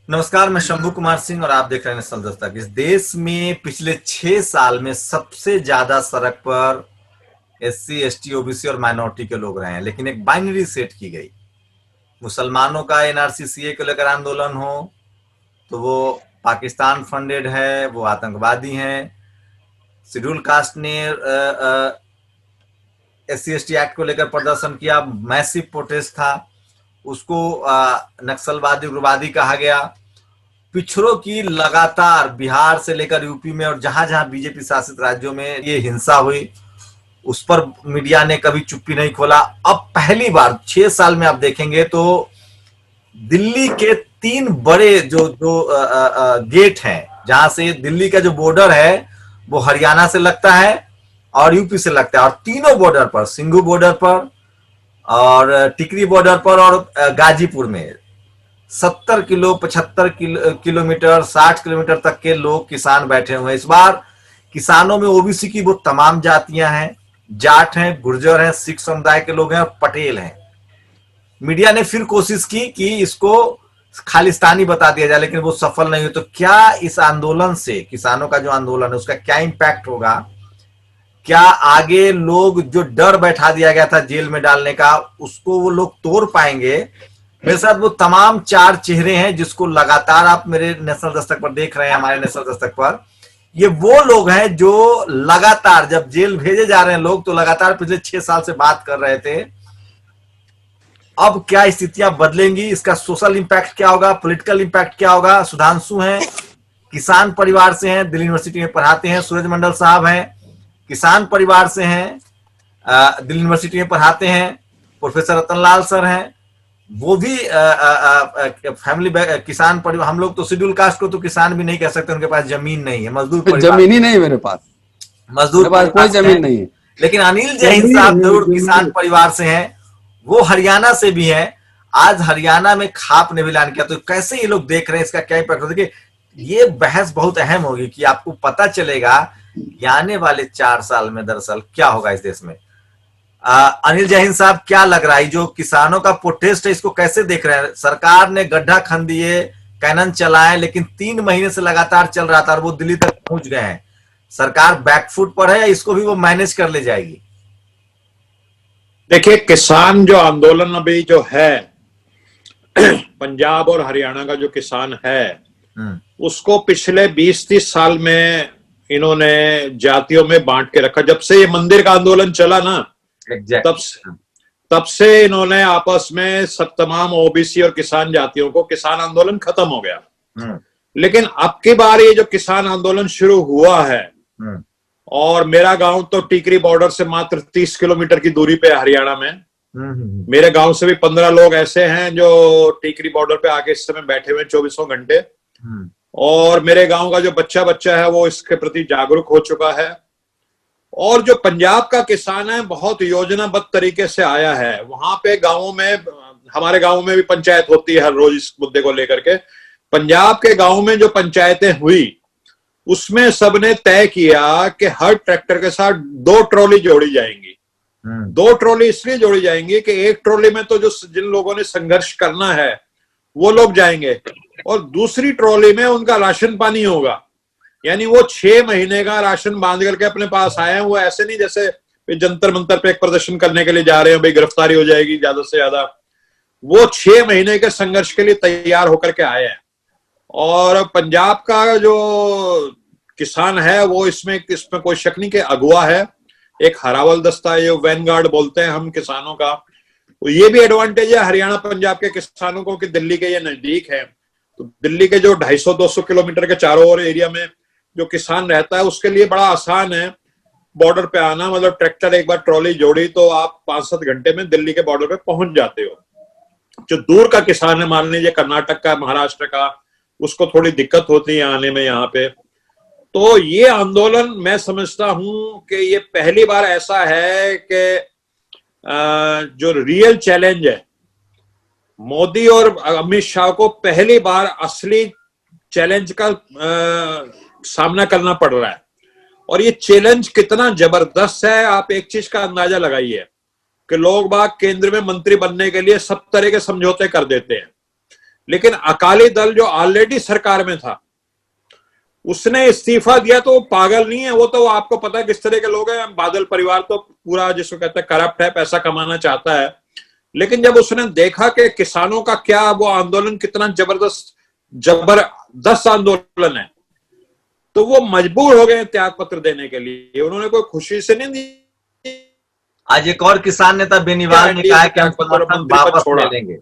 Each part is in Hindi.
नमस्कार, मैं शंभू कुमार सिंह और आप देख रहे हैं नेशनल दस्तक। इस देश में पिछले 6 साल में सबसे ज्यादा सड़क पर एससी, एसटी, ओबीसी और माइनॉरिटी के लोग रहे हैं, लेकिन एक बाइनरी सेट की गई। मुसलमानों का एनआरसी सीए को लेकर आंदोलन हो तो वो पाकिस्तान फंडेड है, वो आतंकवादी हैं। शेड्यूल कास्ट ने एससी एसटी एक्ट को लेकर प्रदर्शन किया, मैसिव प्रोटेस्ट था, उसको नक्सलवादी उग्रवादी कहा गया। पिछड़ों की लगातार बिहार से लेकर यूपी में और जहां जहां बीजेपी शासित राज्यों में ये हिंसा हुई, उस पर मीडिया ने कभी चुप्पी नहीं खोला। अब पहली बार 6 साल में आप देखेंगे तो दिल्ली के 3 बड़े जो जो गेट हैं, जहां से दिल्ली का जो बॉर्डर है वो हरियाणा से लगता है और यूपी से लगता है, और तीनों बॉर्डर पर, सिंघू बॉर्डर पर और टिकरी बॉर्डर पर और गाजीपुर में 70 किलो 75 किलोमीटर 60 किलोमीटर तक के लोग किसान बैठे हुए हैं। इस बार किसानों में ओबीसी की वो तमाम जातियां हैं, जाट हैं, गुर्जर हैं, सिख समुदाय के लोग हैं और पटेल हैं। मीडिया ने फिर कोशिश की कि इसको खालिस्तानी बता दिया जाए, लेकिन वो सफल नहीं हुई। तो क्या इस आंदोलन से, किसानों का जो आंदोलन है उसका क्या इंपैक्ट होगा? क्या आगे लोग जो डर बैठा दिया गया था जेल में डालने का, उसको वो लोग तोड़ पाएंगे? मेरे साथ वो तमाम 4 चेहरे हैं जिसको लगातार आप मेरे नेशनल दस्तक पर देख रहे हैं, हमारे नेशनल दस्तक पर। ये वो लोग हैं जो लगातार, जब जेल भेजे जा रहे हैं लोग, तो लगातार पिछले 6 साल से बात कर रहे थे। अब क्या स्थितियां बदलेंगी, इसका सोशल इंपैक्ट क्या होगा, पॉलिटिकल इंपैक्ट क्या होगा? सुधांशु हैं, किसान परिवार से हैं, दिल्ली यूनिवर्सिटी में पढ़ाते हैं। सूरज मंडल साहब हैं, किसान परिवार से हैं, दिल्ली यूनिवर्सिटी में पढ़ाते हैं। प्रोफेसर रतनलाल सर हैं, वो भी फैमिली किसान परिवार। हम लोग तो शेड्यूल कास्ट को तो किसान भी नहीं कह सकते, उनके पास जमीन नहीं है, मजदूर परिवार, जमीन ही नहीं मेरे पास। मजदूर मेरे पास कोई परिवार से जमीन हैं। नहीं है। लेकिन अनिल जैन साहब जरूर किसान परिवार से हैं, वो हरियाणा से भी हैं। आज हरियाणा में खाप ने भी ऐलान किया, तो कैसे ये लोग देख रहे हैं, इसका क्या इम्पैक्ट होगा? देखिए, ये बहस बहुत अहम होगी कि आपको पता चलेगा कि आने वाले 4 साल में दरअसल क्या होगा इस देश में। अनिल जैन साहब, क्या लग रहा है जो किसानों का प्रोटेस्ट है, इसको कैसे देख रहे हैं? सरकार ने गड्ढा खन दिए, कैनन चलाए, लेकिन 3 महीने से लगातार चल रहा था और वो दिल्ली तक पहुंच गए हैं। सरकार बैकफुट पर है या इसको भी वो मैनेज कर ले जाएगी? देखिए, किसान जो आंदोलन अभी जो है पंजाब और हरियाणा का जो किसान है, उसको पिछले 20-30 साल में इन्होंने जातियों में बांट के रखा। जब से ये मंदिर का आंदोलन चला ना, तब से इन्होंने आपस में सब तमाम ओबीसी और किसान जातियों को, किसान आंदोलन खत्म हो गया। लेकिन अब की बार ये जो किसान आंदोलन शुरू हुआ है, और मेरा गांव तो टिकरी बॉर्डर से मात्र 30 किलोमीटर की दूरी पे है हरियाणा में। मेरे गांव से भी 15 लोग ऐसे हैं जो टिकरी बॉर्डर पे आके इस समय बैठे हुए 24 घंटे। और मेरे गांव का जो बच्चा बच्चा है वो इसके प्रति जागरूक हो चुका है। और जो पंजाब का किसान है, बहुत योजनाबद्ध तरीके से आया है। वहां पे गांवों में, हमारे गांव में भी पंचायत होती है हर रोज इस मुद्दे को लेकर के। पंजाब के गांव में जो पंचायतें हुई, उसमें सबने तय किया कि हर ट्रैक्टर के साथ 2 ट्रॉली जोड़ी जाएंगी। 2 ट्रॉली इसलिए जोड़ी जाएंगी कि एक ट्रॉली में तो जो जिन लोगों ने संघर्ष करना है वो लोग जाएंगे, और दूसरी ट्रॉली में उनका राशन पानी होगा। यानी वो 6 महीने का राशन बांध करके अपने पास आए हैं। वो ऐसे नहीं जैसे जंतर मंतर पे एक प्रदर्शन करने के लिए जा रहे हैं, भाई गिरफ्तारी हो जाएगी ज्यादा से ज्यादा। वो 6 महीने के संघर्ष के लिए तैयार होकर के आए हैं। और पंजाब का जो किसान है वो इसमें कोई शक नहीं कि अगुआ है, एक हरावल दस्ता है, वैनगार्ड बोलते हैं हम किसानों का। तो ये भी एडवांटेज है हरियाणा पंजाब के किसानों को कि दिल्ली के ये नजदीक है। तो दिल्ली के जो 250-200 किलोमीटर के चारों ओर एरिया में जो किसान रहता है, उसके लिए बड़ा आसान है बॉर्डर पे आना। मतलब ट्रैक्टर एक बार ट्रॉली जोड़ी तो आप 5-7 घंटे में दिल्ली के बॉर्डर पे पहुंच जाते हो। जो दूर का किसान है, मान लीजिए कर्नाटक का, महाराष्ट्र का, उसको थोड़ी दिक्कत होती है आने में यहाँ पे। तो ये आंदोलन मैं समझता हूं कि ये पहली बार ऐसा है कि जो रियल चैलेंज है, मोदी और अमित शाह को पहली बार असली चैलेंज का सामना करना पड़ रहा है। और ये चैलेंज कितना जबरदस्त है, आप एक चीज का अंदाजा लगाइए कि लोग बाग केंद्र में मंत्री बनने के लिए सब तरह के समझौते कर देते हैं। लेकिन अकाली दल जो ऑलरेडी सरकार में था उसने इस्तीफा दिया, तो वो पागल नहीं है, वो तो आपको पता है किस तरह के लोग हैं। बादल परिवार तो पूरा जिसको कहते हैं करप्ट है, पैसा कमाना चाहता है। लेकिन जब उसने देखा कि किसानों का क्या वो आंदोलन कितना जबरदस्त आंदोलन है, तो वो मजबूर हो गए त्याग पत्र देने के लिए। उन्होंने कोई खुशी से नहीं दी। आज एक और किसान नेता बेनीवाल ने कहा कि हम समर्थन वापस ले लेंगे।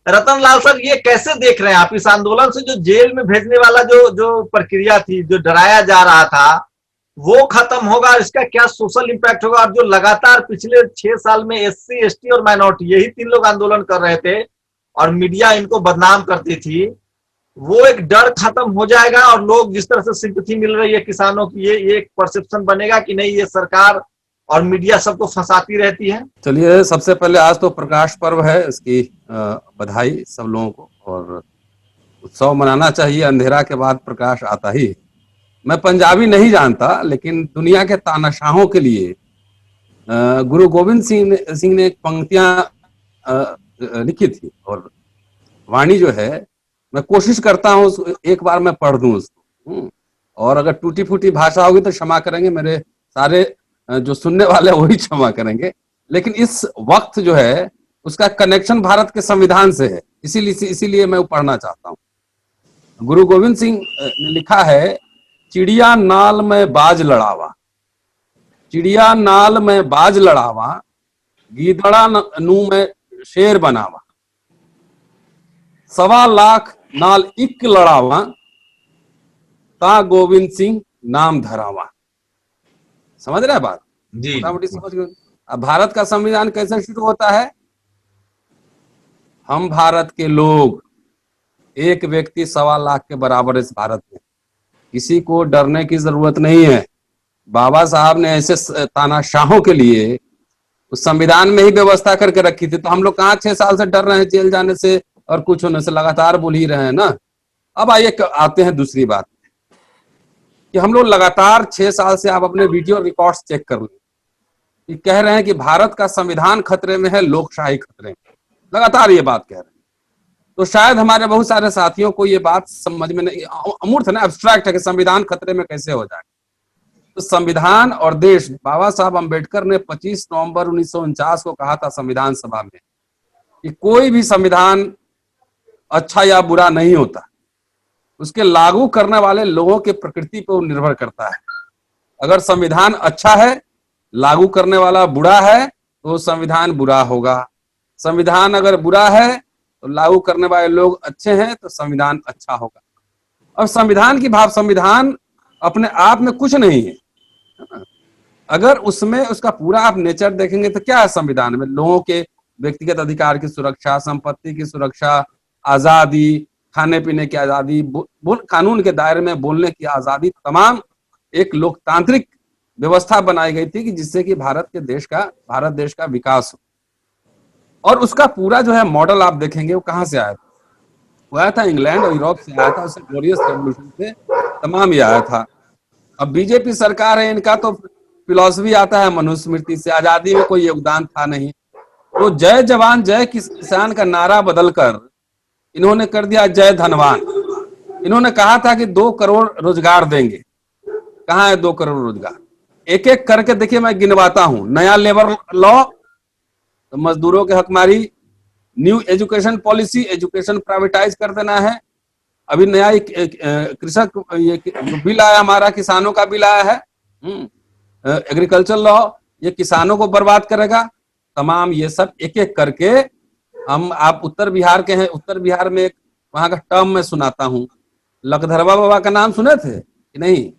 रतन लाल सर, ये कैसे देख रहे हैं आप इस आंदोलन से? जो जेल में भेजने वाला जो प्रक्रिया थी, जो डराया जा रहा था, वो खत्म होगा, इसका क्या सोशल इंपैक्ट होगा? और जो लगातार पिछले 6 साल में SC ST और माइनॉरिटी यही 3 लोग आंदोलन कर रहे थे और मीडिया इनको बदनाम करती थी, वो एक डर खत्म हो जाएगा और लोग जिस तरह से सिंपैथी मिल रही है किसानों की, ये एक परसेप्शन बनेगा कि नहीं, ये सरकार और मीडिया सबको फंसाती रहती है। चलिए, सबसे पहले आज तो प्रकाश पर्व है, इसकी बधाई सब लोगों को, और उत्सव मनाना चाहिए। अंधेरा के बाद प्रकाश आता ही। मैं पंजाबी नहीं जानता, लेकिन दुनिया के तानाशाहों के लिए गुरु गोविंद सिंह ने एक पंक्तियां लिखी थी, और वाणी जो है मैं कोशिश करता हूँ एक बार मैं पढ़ दूं उसको, और अगर टूटी फूटी भाषा होगी तो क्षमा करेंगे, मेरे सारे जो सुनने वाले वही क्षमा करेंगे। लेकिन इस वक्त जो है उसका कनेक्शन भारत के संविधान से है, इसीलिए मैं पढ़ना चाहता हूँ। गुरु गोविंद सिंह ने लिखा है, चिड़िया नाल में बाज लड़ावा, चिड़िया नाल में बाज लड़ावा, गीदड़ा नू में शेर बनावा, 1.25 लाख नाल इक लड़ावा, ता गोविंद सिंह नाम धरावा। समझ रहे बात? जी, मोटामोटी समझ गए। अब भारत का संविधान कैसे शुरू होता है? हम भारत के लोग, एक व्यक्ति 1.25 लाख के बराबर इस भारत में, किसी को डरने की जरूरत नहीं है। बाबा साहब ने ऐसे तानाशाहों के लिए उस संविधान में ही व्यवस्था करके रखी थी, तो हम लोग कहाँ 6 साल से डर रहे हैं जेल जाने से और कुछ होने से, लगातार बोल ही रहे हैं ना। अब आइए आते हैं दूसरी बात कि हम लोग लगातार 6 साल से, आप अपने वीडियो रिकॉर्ड्स चेक कर लें, कह रहे हैं कि भारत का संविधान खतरे में है, लोकशाही खतरे में, लगातार ये बात कह रहे हैं। तो शायद हमारे बहुत सारे साथियों को ये बात समझ में नहीं, अमूर्त है ना, एब्स्ट्रैक्ट है कि संविधान खतरे में कैसे हो जाए। तो संविधान और देश, बाबा साहब अम्बेडकर ने 25 नवंबर 1949 को कहा था संविधान सभा में कि कोई भी संविधान अच्छा या बुरा नहीं होता, उसके लागू करने वाले लोगों के प्रकृति पर निर्भर करता है। अगर संविधान अच्छा है, लागू करने वाला बुरा है, तो संविधान बुरा होगा। संविधान अगर बुरा है तो लागू करने वाले लोग अच्छे हैं तो संविधान अच्छा होगा। अब संविधान की भाव, संविधान अपने आप में कुछ नहीं है, अगर उसमें उसका पूरा आप नेचर देखेंगे तो क्या है संविधान में? लोगों के व्यक्तिगत अधिकार की सुरक्षा, संपत्ति की सुरक्षा, आजादी, खाने पीने की आजादी, कानून के दायरे में बोलने की आजादी, तमाम एक लोकतांत्रिक व्यवस्था बनाई गई थी कि जिससे कि भारत देश का विकास हो। और उसका पूरा जो है मॉडल आप देखेंगे वो कहां से आया था? वो आया था इंग्लैंड और यूरोप से आया था, उससे ग्लोरियस रेवोल्यूशन से तमाम ये आया था। अब बीजेपी सरकार है, इनका तो फिलॉसफी आता है मनुस्मृति से, आजादी में कोई योगदान था नहीं। तो जय जवान जय किसान का नारा बदलकर इन्होंने कर दिया जय धनवान। इन्होंने कहा था कि 2 करोड़ रोजगार देंगे, कहाँ है 2 करोड़ रोजगार? एक एक करके देखिए, मैं गिनवाता हूं। नया लेबर लॉ, तो मजदूरों के हकमारी, new education policy, education privatise कर देना है। अभी नया कृषक बिल आया, हमारा किसानों का बिल आया है, एग्रीकल्चर लॉ, ये किसानों को बर्बाद करेगा। तमाम ये सब एक एक करके आप उत्तर बिहार के हैं, उत्तर बिहार में एक वहां का टर्म में सुनाता हूँ, लकधरवा बाबा का नाम सुने थे कि नहीं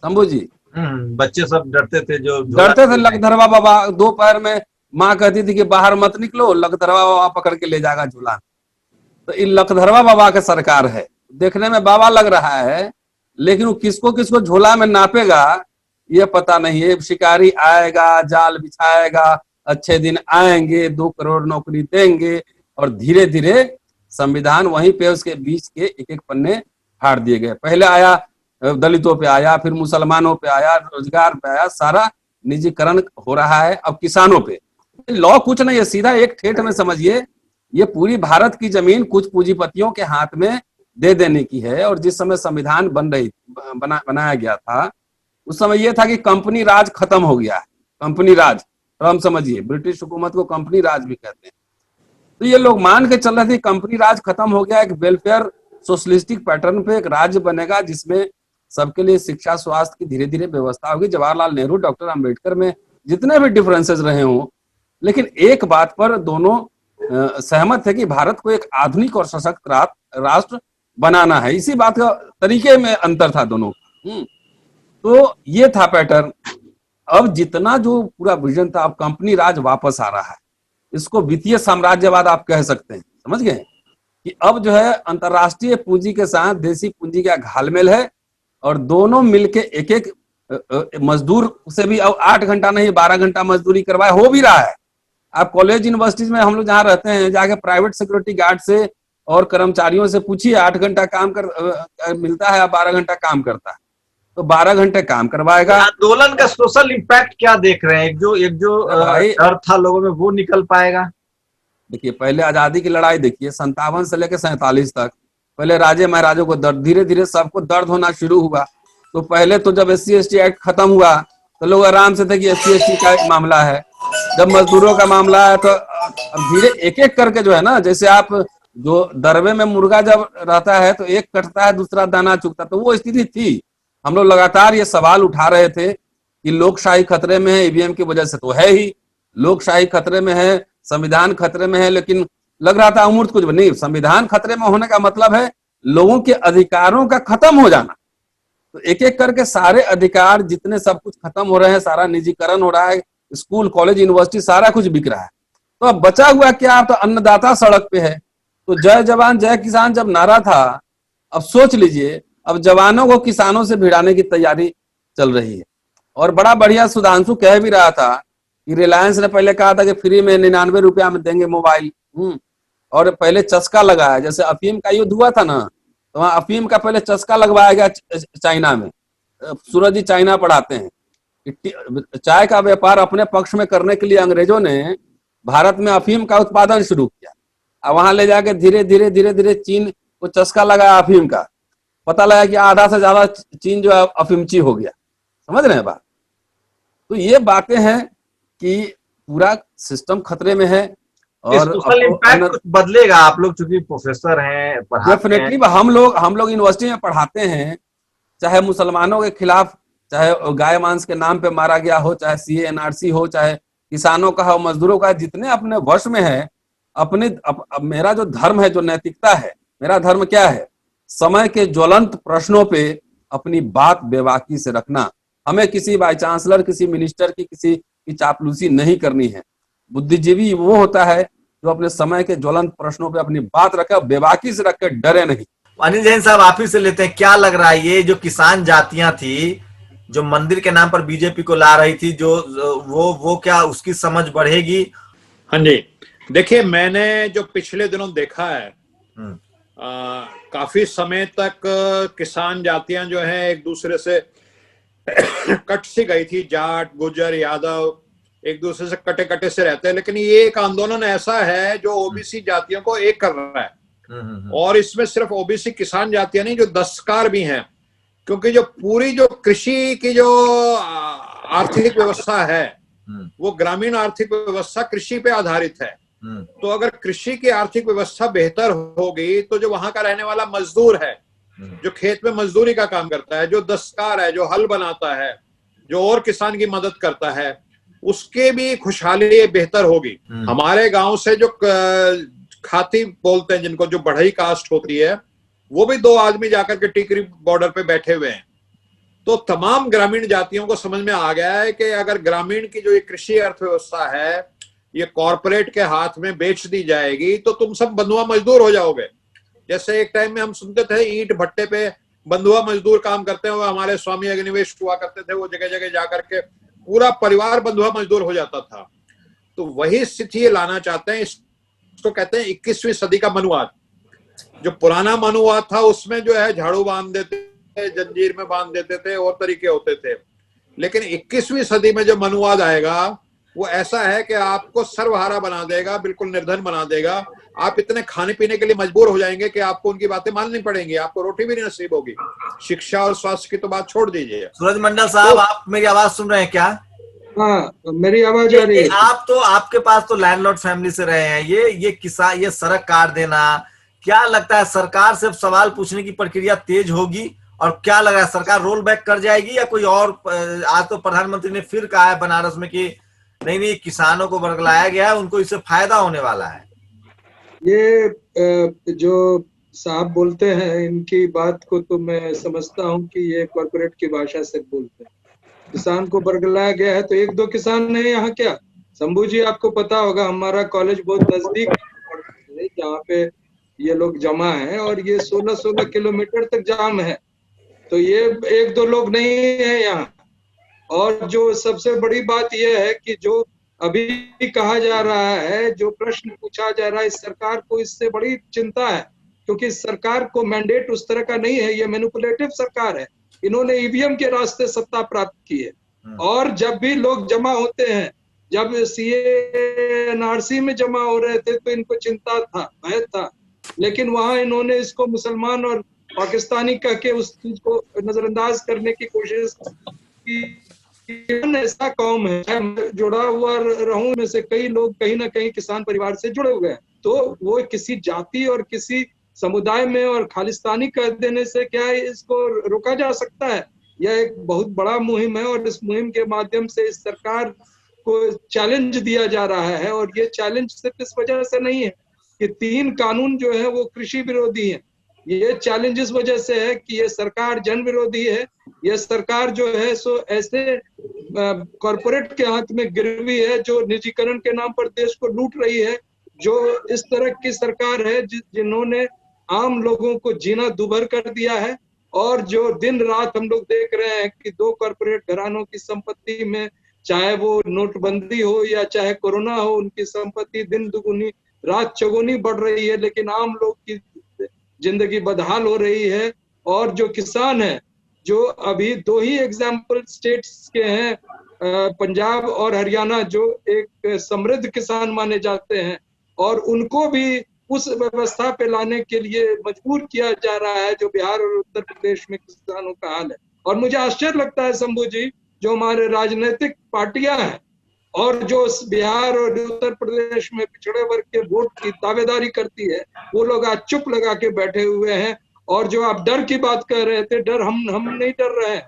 शंभू जी? बच्चे सब डरते थे, जो डरते थे लकधरवा बाबा। दोपहर में माँ कहती थी कि बाहर मत निकलो, लकधरवा बाबा पकड़ के ले जाएगा झूला। तो ये लकधरवा बाबा का सरकार है, देखने में बाबा लग रहा है, लेकिन वो किसको किसको झोला में नापेगा ये पता नहीं है। शिकारी आएगा, जाल बिछाएगा, अच्छे दिन आएंगे, 2 करोड़ नौकरी देंगे, और धीरे धीरे संविधान वहीं पे उसके बीच के एक एक पन्ने फाड़ दिए गए। पहले आया दलितों पे आया, फिर मुसलमानों पे आया, रोजगार पे आया, सारा निजीकरण हो रहा है। अब किसानों पे लॉ कुछ नहीं है, सीधा एक ठेठ में समझिए ये पूरी भारत की जमीन कुछ पूंजीपतियों के हाथ में दे देने की है। और जिस समय संविधान बनाया गया था, उस समय यह था कि कंपनी राज खत्म हो गया है। कंपनी राज, तो हम समझिए ब्रिटिश हुकूमत को कंपनी राज भी कहते हैं। तो ये लोग मान के चल रहे थे कंपनी राज खत्म हो गया, एक वेलफेयर सोशलिस्टिक पैटर्न पे एक राज्य बनेगा जिसमें सबके लिए शिक्षा स्वास्थ्य की धीरे धीरे व्यवस्था होगी। जवाहरलाल नेहरू, डॉक्टर अंबेडकर में जितने भी डिफरेंसेस रहे हों, लेकिन एक बात पर दोनों सहमत थे कि भारत को एक आधुनिक और सशक्त राष्ट्र बनाना है। इसी बात का तरीके में अंतर था दोनों। तो ये था पैटर्न। अब जितना जो पूरा विजन था, अब कंपनी राज वापस आ रहा है। इसको वित्तीय साम्राज्यवाद आप कह सकते हैं, समझ गए कि अब जो है अंतरराष्ट्रीय पूंजी के साथ देसी पूंजी का घालमेल है, और दोनों मिलके एक एक मजदूर से भी अब 8 घंटा नहीं 12 घंटा मजदूरी करवाए, हो भी रहा है। आप कॉलेज यूनिवर्सिटीज में हम लोग जहाँ रहते हैं, जाके प्राइवेट सिक्योरिटी गार्ड से और कर्मचारियों से पूछिए, 8 घंटा काम मिलता है, 12 घंटा काम करता है, तो 12 घंटे काम करवाएगा। आंदोलन का सोशल इम्पैक्ट क्या देख रहे हैं? एक जो डर था लोगों में, वो निकल पाएगा? देखिए, पहले आजादी की लड़ाई देखिए 57 से लेकर 47 तक, पहले राजे महाराजों को दर्द, धीरे धीरे सबको दर्द होना शुरू हुआ। तो पहले तो जब SC/ST एक्ट खत्म हुआ तो लोग आराम से थे कि SC/ST का मामला है। जब मजदूरों का मामला है तो अब धीरे एक एक करके जो है ना, जैसे आप जो दरबे में मुर्गा जब रहता है तो एक कटता है दूसरा दाना चुगता, तो वो स्थिति थी। हम लोग लगातार ये सवाल उठा रहे थे कि लोकशाही खतरे में है, EVM की वजह से तो है ही, लोकशाही खतरे में है, संविधान खतरे में है, लेकिन लग रहा था अमूर्त कुछ नहीं। संविधान खतरे में होने का मतलब है लोगों के अधिकारों का खत्म हो जाना। तो एक एक करके सारे अधिकार जितने सब कुछ खत्म हो रहे हैं, सारा निजीकरण हो रहा है, स्कूल कॉलेज यूनिवर्सिटी सारा कुछ बिक रहा है। तो अब बचा हुआ क्या? तो अन्नदाता सड़क पे है। तो जय जवान जय किसान जब नारा था, अब सोच लीजिए अब जवानों को किसानों से भिड़ाने की तैयारी चल रही है। और बड़ा बढ़िया सुधांशु कह भी रहा था कि रिलायंस ने पहले कहा था कि फ्री में 99 रुपया में देंगे मोबाइल, और पहले चस्का लगाया, जैसे अफीम का युद्ध हुआ था ना, तो वहां अफीम का पहले चस्का लगवाया गया चाइना में। सूरज जी चाइना पढ़ाते हैं, चाय का व्यापार अपने पक्ष में करने के लिए अंग्रेजों ने भारत में अफीम का उत्पादन शुरू किया। अब वहां ले जाके धीरे धीरे धीरे धीरे चीन को चस्का लगाया अफीम का, पता लगा कि आधा से ज्यादा चीन जो है अफीमची हो गया। समझ रहे हैं बात? तो ये बातें हैं कि पूरा सिस्टम खतरे में है। और सोशल इम्पैक्ट कुछ बदलेगा? आप लोग चूंकि प्रोफेसर हैं, डेफिनेटली हम लोग यूनिवर्सिटी में पढ़ाते हैं, चाहे मुसलमानों के खिलाफ, चाहे गाय मांस के नाम पे मारा गया हो, चाहे CA NRC हो, चाहे किसानों का हो, मजदूरों का, जितने अपने वश में है, अपने मेरा जो धर्म है, जो नैतिकता है, मेरा धर्म क्या है? समय के ज्वलंत प्रश्नों पे अपनी बात बेबाकी से रखना। हमें किसी वाइस चांसलर, किसी मिनिस्टर की, किसी की चापलूसी नहीं करनी है। बुद्धिजीवी वो होता है जो अपने समय के ज्वलंत प्रश्नों पे अपनी बात रखे, बेबाकी से रखे, डरे नहीं। अनिल जैन साहब, आप ही से लेते हैं, क्या लग रहा है ये जो किसान जातियां थी, जो मंदिर के नाम पर बीजेपी को ला रही थी, जो वो क्या उसकी समझ बढ़ेगी? हाँ जी, देखिए मैंने जो पिछले दिनों देखा है, काफी समय तक किसान जातियां जो है एक दूसरे से कट सी गई थी। जाट, गुजर, यादव एक दूसरे से कटे कटे से रहते हैं, लेकिन ये एक आंदोलन ऐसा है जो ओबीसी जातियों को एक कर रहा है। और इसमें सिर्फ ओबीसी किसान जातियां नहीं, जो दस्तकार भी हैं, क्योंकि जो पूरी जो कृषि की जो आर्थिक व्यवस्था है, वो ग्रामीण आर्थिक व्यवस्था कृषि पे आधारित है। तो अगर कृषि की आर्थिक व्यवस्था बेहतर होगी तो जो वहां का रहने वाला मजदूर है, जो खेत में मजदूरी का काम करता है, जो दस्तकार है, जो हल बनाता है, जो और किसान की मदद करता है, उसके भी खुशहाली बेहतर होगी। हमारे गांव से जो खाती बोलते हैं जिनको, जो बढ़ई कास्ट होती है, वो भी 2 आदमी जाकर के टिकरी बॉर्डर पे बैठे हुए हैं। तो तमाम ग्रामीण जातियों को समझ में आ गया है कि अगर ग्रामीण की जो ये कृषि अर्थव्यवस्था है ये कॉरपोरेट के हाथ में बेच दी जाएगी तो तुम सब बंधुआ मजदूर हो जाओगे। जैसे एक टाइम में हम सुनते थे ईंट भट्टे पे बंधुआ मजदूर काम करते हैं, वो हमारे स्वामी अग्निवेश हुआ करते थे, वो जगह जगह जाकर के पूरा परिवार बंधुआ मजदूर हो जाता था। तो वही स्थिति लाना चाहते हैं। इसको कहते हैं 21वीं सदी का मनुवाद। जो पुराना मनुवाद था उसमें जो है झाड़ू बांध देते थे, जंजीर में बांध देते थे, और तरीके होते थे। लेकिन 21वीं सदी में जो मनुवाद आएगा वो ऐसा है कि आपको सर्वहारा बना देगा, बिल्कुल निर्धन बना देगा। आप इतने खाने पीने के लिए मजबूर हो जाएंगे कि आपको उनकी बातें माननी पड़ेंगी, आपको रोटी भी नहीं नसीब होगी। शिक्षा और स्वास्थ्य की तो बात छोड़ दीजिए। सूरज मंडल साहब, आप मेरी आवाज सुन रहे हैं क्या? हाँ, मेरी आवाज आ रही है। आप तो, आपके पास तो लैंडलॉर्ड फैमिली से रहे हैं, ये किसान, ये सड़क काट देना, क्या लगता है सरकार से सवाल पूछने की प्रक्रिया तेज होगी? और क्या लग रहा है, सरकार रोल बैक कर जाएगी या कोई और? आज तो प्रधानमंत्री ने फिर कहा है बनारस में कि नहीं नहीं, किसानों को बरगलाया गया है, उनको इससे फायदा होने वाला है। ये जो साहब बोलते हैं, इनकी बात को तो मैं समझता हूँ कि ये कॉर्पोरेट की भाषा से बोलते हैं। किसान को बरगलाया गया है तो एक दो किसान नहीं यहाँ क्या? शंभू जी, आपको पता होगा हमारा कॉलेज बहुत नजदीक है जहाँ पे ये लोग जमा है, और ये 16-16 किलोमीटर तक जाम है। तो ये एक दो लोग नहीं है यहाँ। और जो सबसे बड़ी बात यह है कि जो अभी भी कहा जा रहा है, जो प्रश्न पूछा जा रहा है, इस सरकार को इससे बड़ी चिंता है, क्योंकि इस सरकार को मैंडेट उस तरह का नहीं है। ये मैनिपुलेटिव सरकार है। इन्होंने ईवीएम के रास्ते सत्ता प्राप्त की है। और जब भी लोग जमा होते हैं, जब CA-NRC में जमा हो रहे थे तो इनको चिंता था, भय था, लेकिन वहां इन्होंने इसको मुसलमान और पाकिस्तानी कह के उस चीज को नजरअंदाज करने की कोशिश की। ऐसा कौम है, मैं जुड़ा हुआ रहूं, में से कई लोग कहीं ना कहीं किसान परिवार से जुड़े हुए हैं, तो वो किसी जाति और किसी समुदाय में और खालिस्तानी कह देने से क्या इसको रोका जा सकता है? यह एक बहुत बड़ा मुहिम है, और इस मुहिम के माध्यम से इस सरकार को चैलेंज दिया जा रहा है। और ये चैलेंज सिर्फ इस वजह से नहीं है कि 3 कानून जो है वो कृषि विरोधी है। ये चैलेंज इस वजह से है कि ये सरकार जन विरोधी है। यह सरकार जो है सो ऐसे कॉरपोरेट के हाथ में गिरवी है जो निजीकरण के नाम पर देश को लूट रही है। जो इस तरह की सरकार है जिन्होंने आम लोगों को जीना दूभर कर दिया है। और जो दिन रात हम लोग देख रहे हैं कि 2 कॉरपोरेट घरानों की संपत्ति में, चाहे वो नोटबंदी हो या चाहे कोरोना हो, उनकी संपत्ति दिन दुगुनी रात चौगुनी बढ़ रही है, लेकिन आम लोग की जिंदगी बदहाल हो रही है। और जो किसान है, जो अभी 2 ही एग्जाम्पल स्टेट्स के हैं, पंजाब और हरियाणा, जो एक समृद्ध किसान माने जाते हैं, और उनको भी उस व्यवस्था पे लाने के लिए मजबूर किया जा रहा है जो बिहार और उत्तर प्रदेश में किसानों का हाल है। और मुझे आश्चर्य लगता है शंभू जी, जो हमारे राजनीतिक पार्टियां हैं और जो बिहार और उत्तर प्रदेश में पिछड़े वर्ग के वोट की दावेदारी करती है, वो लोग आज चुप लगा के बैठे हुए हैं। और जो आप डर की बात कर रहे थे, डर हम नहीं डर रहे हैं,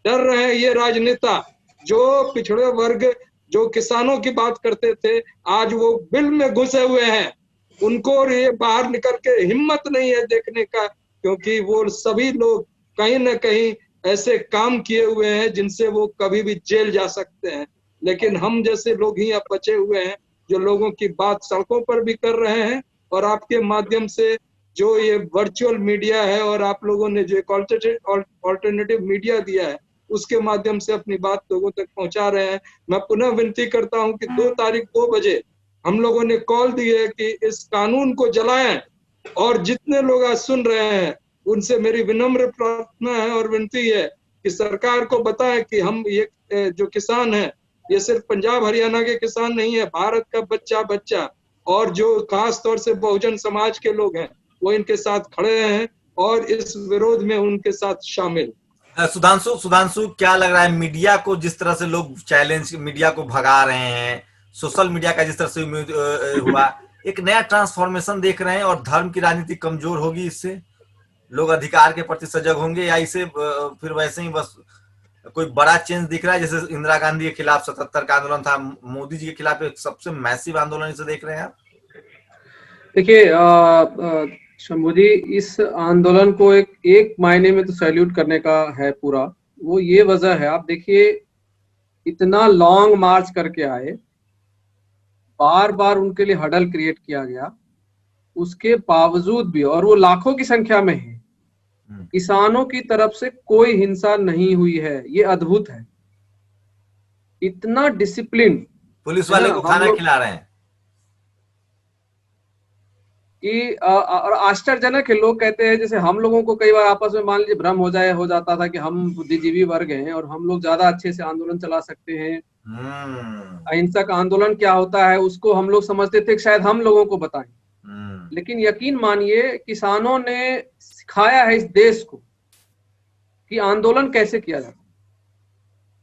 डर रहे हैं ये राजनेता जो पिछड़े वर्ग, जो किसानों की बात करते थे, आज वो बिल में घुसे हुए हैं। उनको ये बाहर निकल के हिम्मत नहीं है देखने का, क्योंकि वो सभी लोग कहीं ना कहीं ऐसे काम किए हुए हैं जिनसे वो कभी भी जेल जा सकते हैं। लेकिन हम जैसे लोग ही अब बचे हुए हैं जो लोगों की बात सड़कों पर भी कर रहे हैं। और आपके माध्यम से जो ये वर्चुअल मीडिया है और आप लोगों ने जो एक ऑल्टरनेटिव मीडिया दिया है, उसके माध्यम से अपनी बात लोगों तक पहुंचा रहे हैं। मैं पुनः विनती करता हूं कि 2 तारीख 2 बजे हम लोगों ने कॉल दी है कि इस कानून को जलाएं। और जितने लोग आज सुन रहे हैं उनसे मेरी विनम्र प्रार्थना है और विनती है कि सरकार को बताएं कि हम ये जो किसान है, ये सिर्फ पंजाब हरियाणा के किसान नहीं है, भारत का बच्चा और जो खास तौर से बहुजन समाज के लोग हैं वो इनके साथ खड़े हैं और इस विरोध में उनके साथ शामिल। सुधांशु, क्या लग रहा है, मीडिया को जिस तरह से लोग चैलेंज, मीडिया को भगा रहे हैं, सोशल मीडिया का जिस तरह से हुआ, एक नया ट्रांसफॉर्मेशन देख रहे हैं और धर्म की राजनीति कमजोर होगी, इससे लोग अधिकार के प्रति सजग होंगे, या इसे फिर वैसे ही बस कोई बड़ा चेंज दिख रहा है? जैसे इंदिरा गांधी के खिलाफ 77 का आंदोलन था, मोदी जी के खिलाफ एक सबसे मैसिव आंदोलन इसे देख रहे हैं आप? देखिए शंभू जी, इस आंदोलन को एक मायने में तो सैल्यूट करने का है पूरा। वो ये वजह है, आप देखिए इतना लॉन्ग मार्च करके आए, बार बार उनके लिए हडल क्रिएट किया गया, उसके बावजूद भी, और वो लाखों की संख्या में है, किसानों की तरफ से कोई हिंसा नहीं हुई है। ये अद्भुत है। इतना डिसिप्लिन, पुलिस वाले को खाना खिला रहे हैं कि और आश्चर्यजनक है। लोग कहते हैं, जैसे हम लोगों को कई बार आपस में मान लीजिए भ्रम हो जाता था कि हम बुद्धिजीवी वर्ग हैं और हम लोग ज्यादा अच्छे से आंदोलन चला सकते हैं। अहिंसक आंदोलन क्या होता है उसको हम लोग समझते थे, शायद हम लोगों को बताएं। लेकिन यकीन मानिए किसानों ने सिखाया है इस देश को कि आंदोलन कैसे किया जाता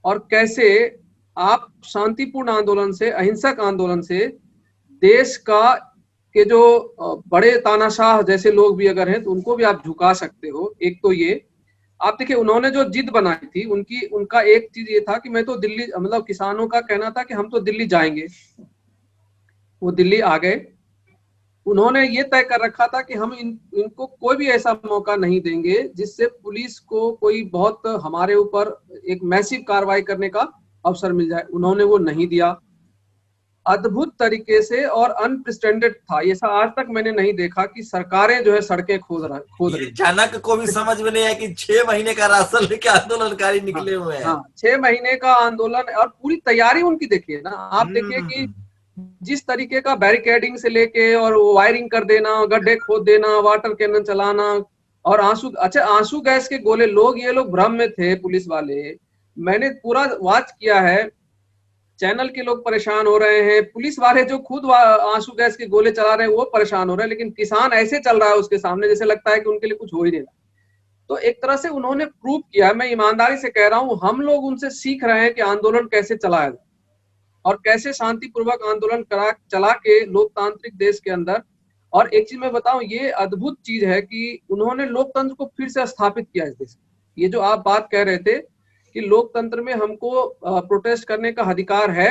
और कैसे आप शांतिपूर्ण आंदोलन से, अहिंसक आंदोलन से देश का के जो बड़े तानाशाह जैसे लोग भी अगर हैं तो उनको भी आप झुका सकते हो। एक तो ये आप देखिए, उन्होंने जो जिद बनाई थी उनका एक चीज ये था कि मैं तो दिल्ली, मतलब किसानों का कहना था कि हम तो दिल्ली जाएंगे। वो दिल्ली आ गए। उन्होंने ये तय कर रखा था कि हम इनको कोई भी ऐसा मौका नहीं देंगे जिससे पुलिस को कोई बहुत हमारे ऊपर एक मैसिव कार्रवाई करने का अवसर मिल जाए। उन्होंने वो नहीं दिया। अद्भुत तरीके से और अनप्रेसिडेंटेड था, ये आज तक मैंने नहीं देखा कि सरकारें जो है सड़कें खोद रही। जनक को भी समझ में नहीं आया कि 6 महीने का राशन लेके आंदोलनकारी निकले हुए हैं। 6 महीने का आंदोलन और पूरी तैयारी उनकी देखिए ना आप। देखिए कि जिस तरीके का बैरिकेडिंग से लेके और वायरिंग कर देना, गड्ढे खोद देना, वाटर कैनन चलाना और आंसू गैस के गोले, ये लोग भ्रम में थे पुलिस वाले। मैंने पूरा वॉच किया है, चैनल के लोग परेशान हो रहे हैं, पुलिस वाले जो खुद आंसू गैस के गोले चला रहे हैं वो परेशान हो रहे हैं, लेकिन किसान ऐसे चल रहा है उसके सामने जैसे लगता है कि उनके लिए कुछ हो ही नहीं रहा। तो एक तरह से उन्होंने प्रूव किया, मैं ईमानदारी से कह रहा हूं, हम लोग उनसे सीख रहे हैं कि आंदोलन कैसे चलाया जाए और कैसे शांतिपूर्वक आंदोलन चला के लोकतांत्रिक देश के अंदर। और एक चीज मैं बताऊं, ये अद्भुत चीज है कि उन्होंने लोकतंत्र को फिर से स्थापित किया इस देश में। ये जो आप बात कह रहे थे कि लोकतंत्र में हमको प्रोटेस्ट करने का अधिकार है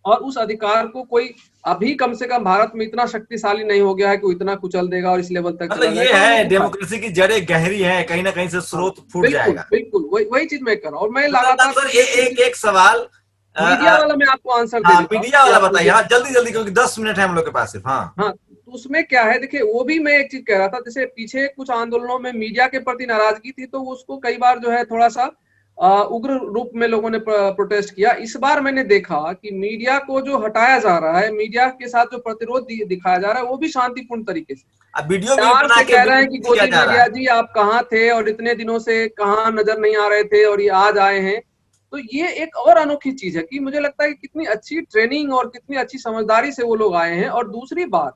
और उस अधिकार को कोई अभी कम से कम भारत में इतना शक्तिशाली नहीं हो गया है कि वो इतना कुचल देगा और इस लेवल तक मतलब ये है डेमोक्रेसी की जड़ें गहरी हैं, कहीं ना कहीं से स्रोत फूट जाएगा। बिल्कुल वही चीज मैं कर रहा हूँ। और मैं लगातार एक सवाल मीडिया वाला मैं आपको आंसर दे देता हूं। मीडिया वाला बताइए। हाँ, जल्दी क्योंकि 10 मिनट है हम लोग के पास सिर्फ। हाँ, तो उसमें क्या है, देखिए वो भी मैं एक चीज कह रहा था, जैसे पीछे कुछ आंदोलनों में मीडिया के प्रति नाराजगी थी तो उसको कई बार जो है थोड़ा सा उग्र रूप में लोगों ने प्रोटेस्ट किया। इस बार मैंने देखा कि मीडिया को जो हटाया जा रहा है, मीडिया के साथ जो प्रतिरोध दिखाया जा रहा है वो भी शांतिपूर्ण तरीके से। वीडियो प्यार से कह रहे हैं कि गोदी मीडिया जी आप कहाँ थे और इतने दिनों से कहाँ नजर नहीं आ रहे थे और ये आज आए हैं। तो ये एक और अनोखी चीज है कि मुझे लगता है कि कितनी अच्छी ट्रेनिंग और कितनी अच्छी समझदारी से वो लोग आए हैं। और दूसरी बात,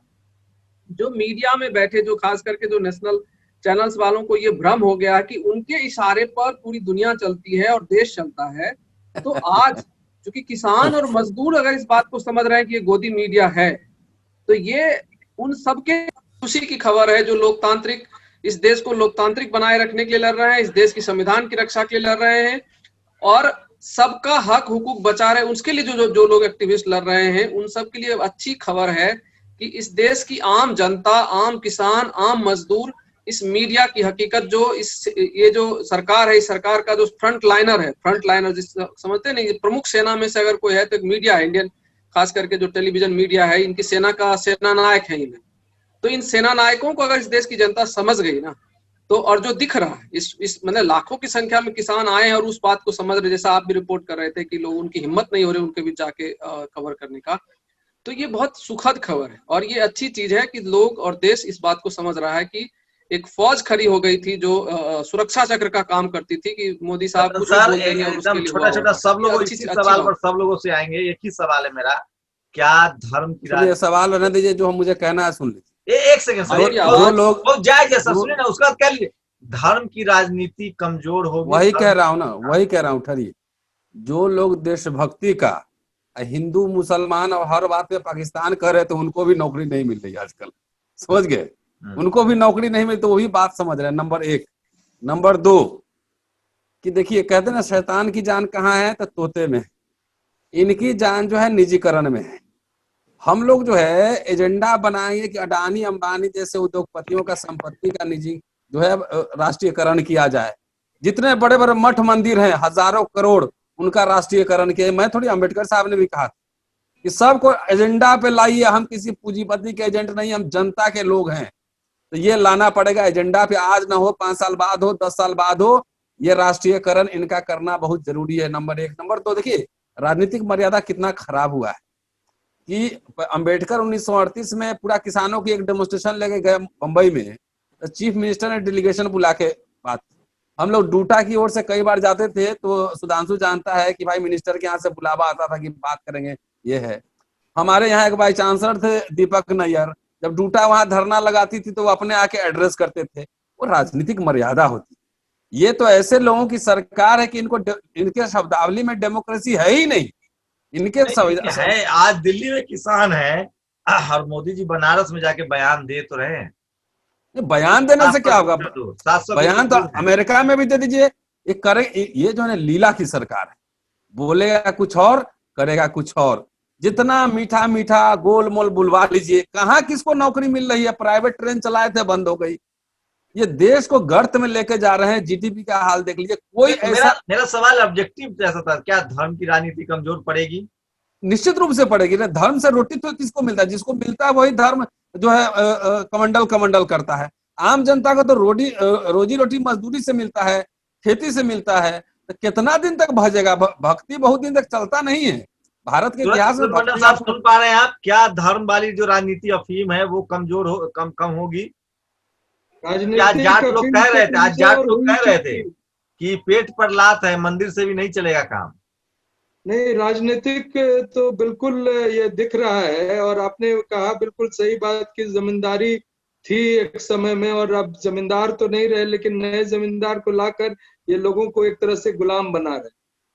जो मीडिया में बैठे, जो खास करके जो नेशनल चैनल्स वालों को ये भ्रम हो गया कि उनके इशारे पर पूरी दुनिया चलती है और देश चलता है। तो आज चूंकि किसान और मजदूर अगर इस बात को समझ रहे हैं कि ये गोदी मीडिया है, तो ये उन सबके खुशी की खबर है जो लोकतांत्रिक, इस देश को लोकतांत्रिक बनाए रखने के लिए लड़ रहे हैं, इस देश की संविधान की रक्षा के लिए लड़ रहे हैं और सबका हक हुकूक बचा रहे हैं। उसके लिए जो लोग एक्टिविस्ट लड़ रहे हैं, उन सब के लिए अच्छी खबर है कि इस देश की आम जनता, आम किसान, आम मजदूर इस मीडिया की हकीकत, जो ये जो सरकार है, इस सरकार का जो फ्रंट लाइनर जिस समझते नहीं, प्रमुख सेना में से अगर कोई है तो एक मीडिया है, इंडियन खास करके जो टेलीविजन मीडिया है, इनकी सेना का सेना नायक है इन्हें। तो इन सेना नायकों को अगर इस देश की जनता समझ गई ना, तो और जो दिख रहा है इस मतलब लाखों की संख्या में किसान आए हैं और उस बात को समझ रहे, जैसा आप भी रिपोर्ट कर रहे थे कि लोग, उनकी हिम्मत नहीं हो रही उनके बीच जाके कवर करने का। तो ये बहुत सुखद खबर है और ये अच्छी चीज है कि लोग और देश इस बात को समझ रहा है कि एक फौज खड़ी हो गई थी जो सुरक्षा चक्र का काम करती थी कि मोदी साहब कुछ बोल देंगे और उसके लिए छोटा सब लोग इसी सवाल पर सब लोगों से आएंगे। एक ही सवाल है मेरा, क्या धर्म की राजनीति, सवाल रहने दीजिए, जो हम मुझे कहना है सुन लीजिए। एक सेकंड, जो लोग जाए जैसा सुने ना उसका कह लीजिए। धर्म की राजनीति कमजोर होगी, वही कह रहा हूँ ना, वही कह रहा हूँ। ठहरिए, जो लोग देशभक्ति का, हिंदू मुसलमान और हर बात पे पाकिस्तान कह रहे, तो उनको भी नौकरी नहीं मिल रही आजकल, समझ गए? उनको भी नौकरी नहीं मिली, तो वही बात समझ रहे हैं। नंबर 1। नंबर 2 कि देखिए, कहते ना शैतान की जान कहाँ है, तो तोते में। इनकी जान जो है निजीकरण में है। हम लोग जो है एजेंडा बनाएंगे कि अडानी अंबानी जैसे उद्योगपतियों का संपत्ति का निजी जो है राष्ट्रीयकरण किया जाए। जितने बड़े बड़े मठ मंदिर हैं, हजारों करोड़, उनका राष्ट्रीयकरण किया। मैं थोड़ी, अम्बेडकर साहब ने भी कहा कि सबको एजेंडा पे लाइए, हम किसी पूंजीपति के एजेंट नहीं, हम जनता के लोग हैं। तो ये लाना पड़ेगा एजेंडा पे, आज ना हो, 5 साल बाद हो, 10 साल बाद हो, ये राष्ट्रीयकरण इनका करना बहुत जरूरी है। नंबर 1। नंबर 2, देखिए राजनीतिक मर्यादा कितना खराब हुआ है कि अंबेडकर 1938 में पूरा किसानों की एक डेमोन्स्ट्रेशन लेके गए मुंबई में, तो चीफ मिनिस्टर ने डेलीगेशन बुला के बात। हम लोग डूटा की ओर से कई बार जाते थे, तो सुधांशु जानता है कि भाई मिनिस्टर के यहाँ से बुलावा आता था कि बात करेंगे। ये है हमारे यहाँ एक वाइस चांसलर थे दीपक नैयर, जब डूटा वहां धरना लगाती थी तो वो अपने आके एड्रेस करते थे। वो राजनीतिक मर्यादा होती। ये तो ऐसे लोगों की सरकार है कि इनके शब्दावली में डेमोक्रेसी है ही नहीं। इनके है। आज दिल्ली में किसान है और मोदी जी बनारस में जाके बयान दे तो रहे हैं। बयान देने से क्या होगा? 700 बयान तो अमेरिका में भी दे दीजिए। ये जो है लीला की सरकार है, बोलेगा कुछ और करेगा कुछ और। जितना मीठा मीठा गोल मोल बुलवा लीजिए, कहाँ किसको नौकरी मिल रही है? प्राइवेट ट्रेन चलाए थे, बंद हो गई। ये देश को गर्त में लेके जा रहे हैं। जीडीपी का हाल देख लीजिए। कोई ऐसा मेरा सवाल ऑब्जेक्टिव ऐसा था, क्या धर्म की राजनीति कमजोर पड़ेगी? निश्चित रूप से पड़ेगी ना। धर्म से रोटी तो किसको मिलता है? जिसको मिलता है वही धर्म जो है कमंडल कमंडल करता है। आम जनता को तो रोजी रोटी मजदूरी से मिलता है, खेती से मिलता है। तो कितना दिन तक भजेगा? भक्ति बहुत दिन तक चलता नहीं है। भारत के इतिहास में साहब सुन पा रहे हैं आप? क्या धर्म वाली जो राजनीति अफीम है वो कमजोर हो कम होगी? आज जाट लोग कह रहे थे कि पेट पर लात है, मंदिर से भी नहीं चलेगा काम। नहीं, राजनीतिक तो बिल्कुल ये दिख रहा है। और आपने कहा बिल्कुल सही बात कि जमींदारी थी एक समय में, और अब जमींदार तो नहीं रहे, लेकिन नए जमींदार को लाकर ये लोगों को एक तरह से गुलाम बना रहे।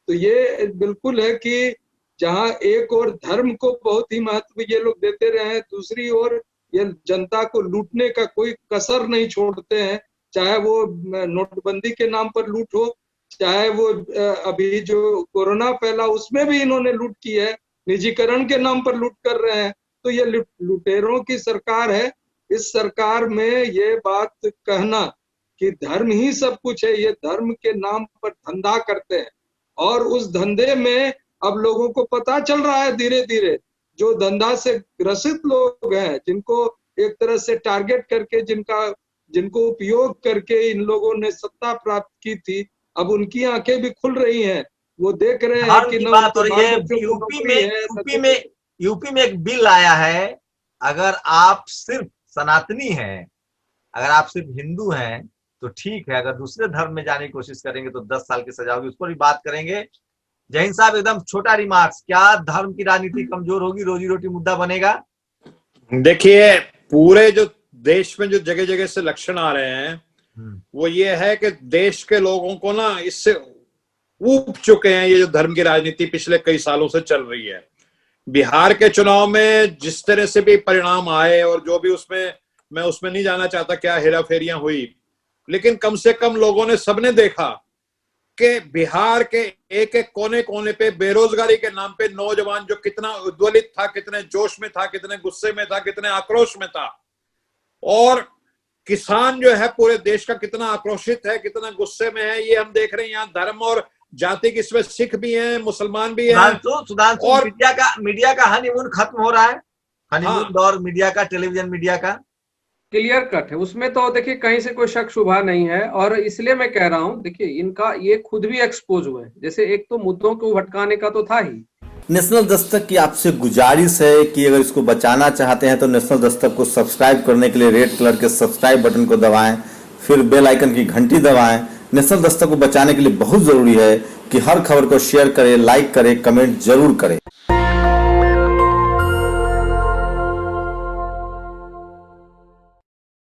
तो ये बिल्कुल है कि जहां एक और धर्म को बहुत ही महत्व ये लोग देते रहे हैं, दूसरी ओर ये जनता को लूटने का कोई कसर नहीं छोड़ते हैं। चाहे वो नोटबंदी के नाम पर लूट हो, चाहे वो अभी जो कोरोना फैला उसमें भी इन्होंने लूट की है, निजीकरण के नाम पर लूट कर रहे हैं। तो ये लुटेरों की सरकार है। इस सरकार में ये बात कहना कि धर्म ही सब कुछ है, ये धर्म के नाम पर धंधा करते हैं। और उस धंधे में अब लोगों को पता चल रहा है धीरे धीरे, जो धंधा से ग्रसित लोग हैं, जिनको एक तरह से टारगेट करके, जिनको उपयोग करके इन लोगों ने सत्ता प्राप्त की थी, अब उनकी आंखें भी खुल रही हैं। वो देख रहे हैं कि यूपी में एक बिल आया है, अगर आप सिर्फ सनातनी हैं, अगर आप सिर्फ हिंदू हैं तो ठीक है, अगर दूसरे धर्म में जाने की कोशिश करेंगे तो 10 साल की सजा होगी। उस पर भी बात करेंगे। जय हिंद साहब, एकदम छोटा रिमार्क्स, क्या धर्म की राजनीति कमजोर होगी, रोजी रोटी मुद्दा बनेगा? देखिए, पूरे जो देश में जो जगह जगह से लक्षण आ रहे हैं वो ये है कि देश के लोगों को ना इससे ऊब चुके हैं। ये जो धर्म की राजनीति पिछले कई सालों से चल रही है, बिहार के चुनाव में जिस तरह से भी परिणाम आए, और जो भी उसमें, मैं उसमें नहीं जाना चाहता क्या हेराफेरियां हुई, लेकिन कम से कम लोगों ने, सबने देखा कि बिहार के एक एक कोने कोने पे बेरोजगारी के नाम पे नौजवान जो कितना उद्वेलित था, कितने जोश में था, कितने गुस्से में था, कितने आक्रोश में था, और किसान जो है पूरे देश का कितना आक्रोशित है, कितना गुस्से में है, ये हम देख रहे हैं। यहाँ धर्म और जाति की, इसमें सिख भी हैं, मुसलमान भी हैं। सुधांशु, और मीडिया का हनीमून खत्म हो रहा है। हनीमून दौर मीडिया का, टेलीविजन मीडिया का क्लियर कट है। उसमें तो देखिए कहीं से कोई शक शुबा नहीं है। और इसलिए मैं कह रहा हूं, देखिए इनका ये खुद भी एक्सपोज हुए। जैसे एक तो मुद्दों को भटकाने का तो था ही। नेशनल दस्तक की आपसे गुजारिश है कि अगर इसको बचाना चाहते हैं तो नेशनल दस्तक को सब्सक्राइब करने के लिए रेड कलर के सब्सक्राइब बटन को दबाएं, फिर बेल आइकन की घंटी दबाएं। नेशनल दस्तक को बचाने के लिए बहुत जरूरी है कि हर खबर को शेयर करें, लाइक करें, कमेंट जरूर करें।